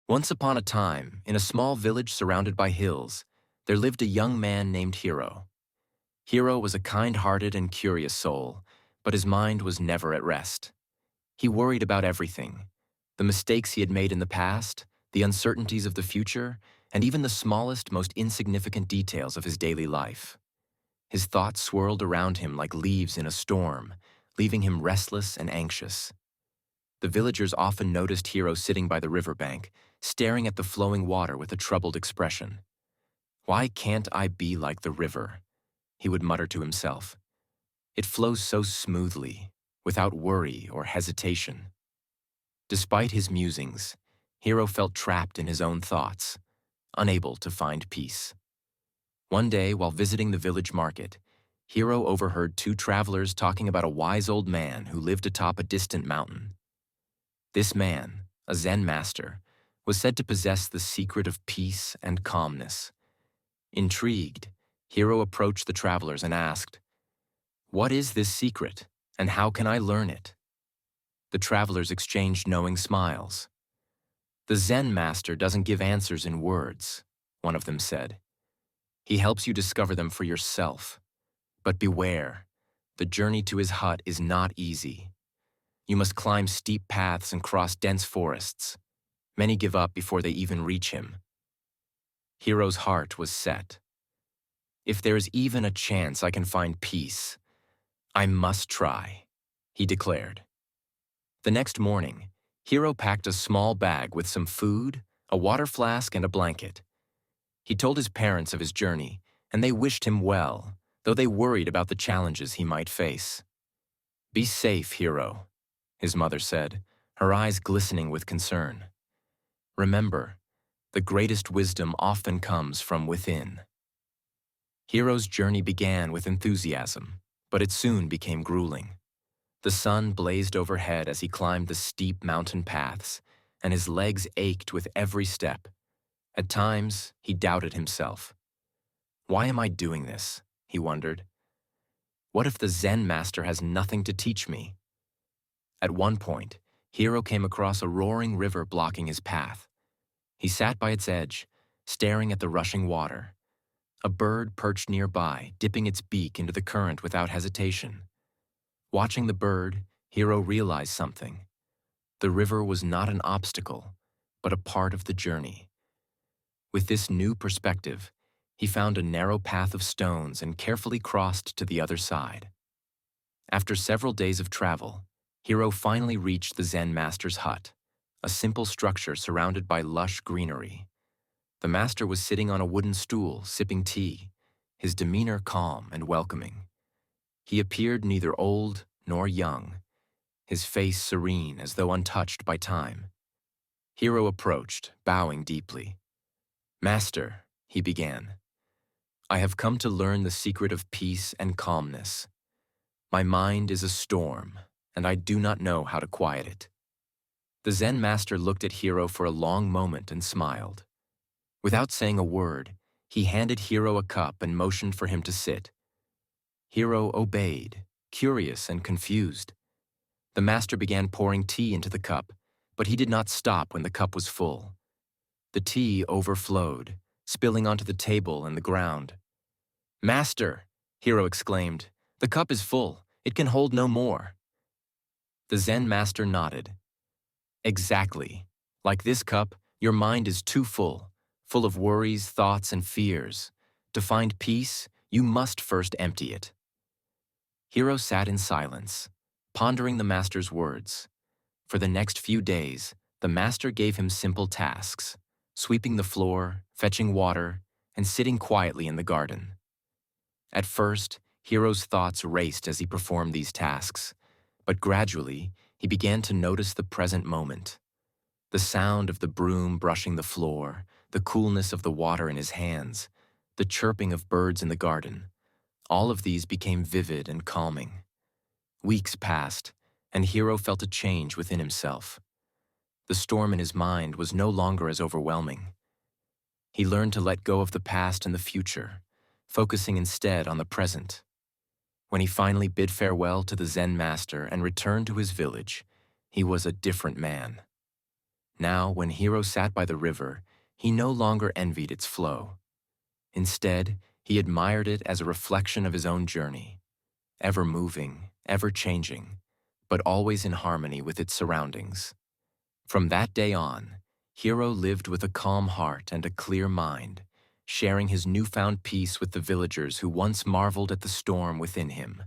Once upon a time, in a small village surrounded by hills, there lived a young man named Hiro. Hiro was a kind-hearted and curious soul, but his mind was never at rest. He worried about everything: the mistakes he had made in the past, the uncertainties of the future, and even the smallest, most insignificant details of his daily life. His thoughts swirled around him like leaves in a storm, leaving him restless and anxious. The villagers often noticed Hiro sitting by the riverbank, staring at the flowing water with a troubled expression. "Why can't I be like the river?" he would mutter to himself. "It flows so smoothly, without worry or hesitation." Despite his musings, Hiro felt trapped in his own thoughts, unable to find peace. One day, while visiting the village market, Hiro overheard two travelers talking about a wise old man who lived atop a distant mountain. This man, a Zen master, was said to possess the secret of peace and calmness. Intrigued, Hiro approached the travelers and asked, "What is this secret, and how can I learn it?" The travelers exchanged knowing smiles. "The Zen master doesn't give answers in words," one of them said. "He helps you discover them for yourself. But beware, the journey to his hut is not easy. You must climb steep paths and cross dense forests. Many give up before they even reach him." Hiro's heart was set. "If there is even a chance I can find peace, I must try," he declared. The next morning, Hiro packed a small bag with some food, a water flask, and a blanket. He told his parents of his journey, and they wished him well, though they worried about the challenges he might face. "Be safe, Hiro," his mother said, her eyes glistening with concern. "Remember, the greatest wisdom often comes from within." Hiro's journey began with enthusiasm, but it soon became grueling. The sun blazed overhead as he climbed the steep mountain paths, and his legs ached with every step. At times, he doubted himself. "Why am I doing this?" he wondered. "What if the Zen master has nothing to teach me?" At one point, Hiro came across a roaring river blocking his path. He sat by its edge, staring at the rushing water. A bird perched nearby, dipping its beak into the current without hesitation. Watching the bird, Hiro realized something. The river was not an obstacle, but a part of the journey. With this new perspective, he found a narrow path of stones and carefully crossed to the other side. After several days of travel, Hiro finally reached the Zen master's hut, a simple structure surrounded by lush greenery. The master was sitting on a wooden stool, sipping tea, his demeanor calm and welcoming. He appeared neither old nor young, his face serene as though untouched by time. Hiro approached, bowing deeply. "Master," he began, "I have come to learn the secret of peace and calmness. My mind is a storm, and I do not know how to quiet it." The Zen master looked at Hiro for a long moment and smiled. Without saying a word, he handed Hiro a cup and motioned for him to sit. Hiro obeyed, curious and confused. The master began pouring tea into the cup, but he did not stop when the cup was full. The tea overflowed, spilling onto the table and the ground. "Master," Hiro exclaimed, "the cup is full. It can hold no more." The Zen master nodded. "Exactly. Like this cup, your mind is too full, full of worries, thoughts, and fears. To find peace, you must first empty it." Hiro sat in silence, pondering the master's words. For the next few days, the master gave him simple tasks: sweeping the floor, fetching water, and sitting quietly in the garden. At first, Hiro's thoughts raced as he performed these tasks, but gradually, he began to notice the present moment. The sound of the broom brushing the floor, the coolness of the water in his hands, the chirping of birds in the garden, all of these became vivid and calming. Weeks passed, and Hiro felt a change within himself. The storm in his mind was no longer as overwhelming. He learned to let go of the past and the future, focusing instead on the present. When he finally bid farewell to the Zen master and returned to his village, he was a different man. Now, when Hiro sat by the river, he no longer envied its flow. Instead, he admired it as a reflection of his own journey, ever moving, ever changing, but always in harmony with its surroundings. From that day on, Hiro lived with a calm heart and a clear mind, sharing his newfound peace with the villagers who once marveled at the storm within him.